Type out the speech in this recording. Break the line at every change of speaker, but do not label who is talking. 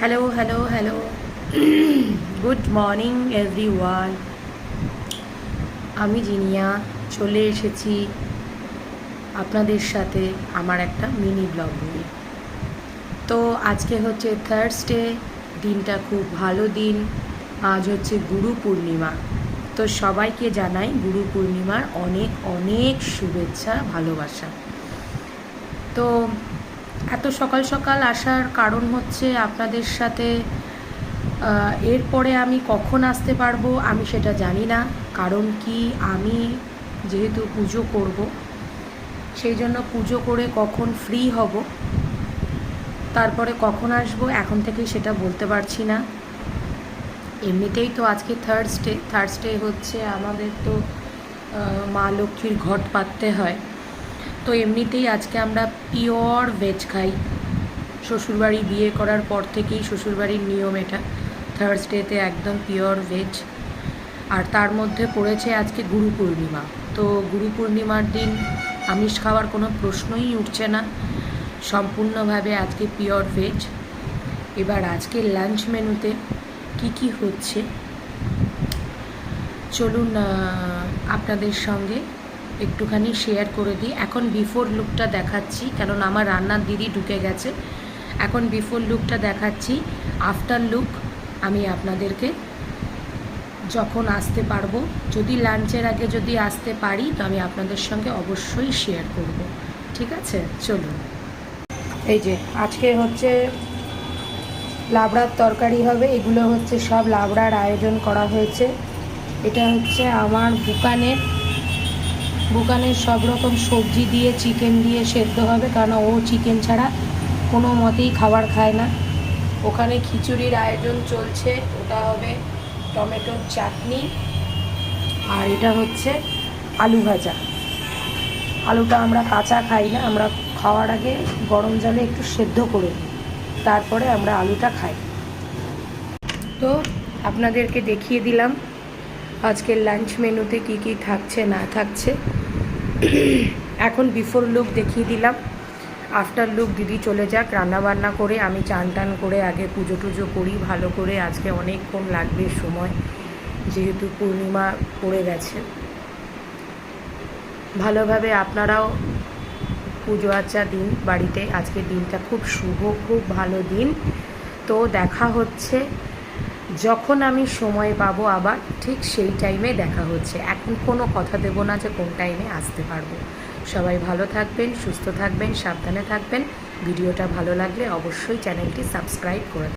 Hello hello hello good morning everyone. আমি জিনিয়া চলে এসেছি আপনাদের সাথে আমার একটা মিনি ব্লগ নিয়ে। তো আজকে হচ্ছে থার্সডে, দিনটা খুব ভালো দিন। আজ হচ্ছে গুরু পূর্ণিমা। তো সবাইকে জানাই গুরু পূর্ণিমার অনেক অনেক শুভেচ্ছা, ভালোবাসা। তো এত সকাল সকাল আসার কারণ হচ্ছে আপনাদের সাথে এরপরে আমি কখন আসতে পারবো আমি সেটা জানি না। কারণ কি, আমি যেহেতু পুজো করব, সেই জন্য পুজো করে কখন ফ্রি হব, তারপরে কখন আসবো এখন থেকেই সেটা বলতে পারছি না। এমনিতেই তো আজকে থার্সডে হচ্ছে আমাদের তো মা লক্ষ্মীর ঘট পাততে হয়। তো এমনিতেই আজকে আমরা পিওর ভেজ খাই। শ্বশুরবাড়ি বিয়ে করার পর থেকেই শ্বশুরবাড়ির নিয়ম এটা, থার্সডেতে একদম পিওর ভেজ। আর তার মধ্যে পড়েছে আজকে গুরু পূর্ণিমা। তো গুরু পূর্ণিমার দিন আমিষ খাওয়ার কোনো প্রশ্নই উঠছে না, সম্পূর্ণভাবে আজকে পিওর ভেজ। এবার আজকে লাঞ্চ মেনুতে কি কি হচ্ছে চলুন আপনাদের সঙ্গে একটুখানি শেয়ার করে দিই। এখন বিফোর লুকটা দেখাচ্ছি, কেননা আমার রান্নার দিদি ঢুকে গেছে। এখন বিফোর লুকটা দেখাচ্ছি, আফটার লুক আমি আপনাদেরকে যখন আসতে পারবো, যদি লাঞ্চের আগে যদি আসতে পারি তো আমি আপনাদের সঙ্গে অবশ্যই শেয়ার করব। ঠিক আছে, চলুন। এই যে আজকে হচ্ছে লাবড়ার তরকারি হবে। এগুলো হচ্ছে সব লাবড়ার আয়োজন করা হয়েছে। এটা হচ্ছে আমার বুকানের সব রকম সবজি দিয়ে, চিকেন দিয়ে সেদ্ধ হবে, কারণ ও চিকেন ছাড়া কোনো মতেই খাবার খায় না। ওখানে খিচুড়ির আয়োজন চলছে, ওটা হবে টমেটোর চাটনি। আর এটা হচ্ছে আলু ভাজা। আলুটা আমরা কাঁচা খাই না, আমরা খাওয়ার আগে গরম জলে একটু সেদ্ধ করে নিই, তারপরে আমরা আলুটা খাই। তো আপনাদেরকে দেখিয়ে দিলাম আজকের লাঞ্চ মেনুতে কি কি থাকছে না থাকছে। এখন বিফোর লুক দেখিয়ে দিলাম, আফটার লুক দিদি চলে যাক রান্নাবান্না করে। আমি চান টান করে আগে পুজো টুজো করি ভালো করে। আজকে অনেকক্ষণ লাগবে সময়, যেহেতু পূর্ণিমা পড়ে গেছে। ভালোভাবে আপনারাও পুজো আচ্চা দিন বাড়িতে। আজকের দিনটা খুব শুভ, খুব ভালো দিন। তো দেখা হচ্ছে যখন আমি সময় পাবো, আবার ঠিক সেই টাইমে দেখা হচ্ছে। এখন কোনো কথা দেব না যে কোন টাইমে আসতে পারবো। সবাই ভালো থাকবেন, সুস্থ থাকবেন, সাবধানে থাকবেন। ভিডিওটা ভালো লাগলে অবশ্যই চ্যানেলটি সাবস্ক্রাইব করে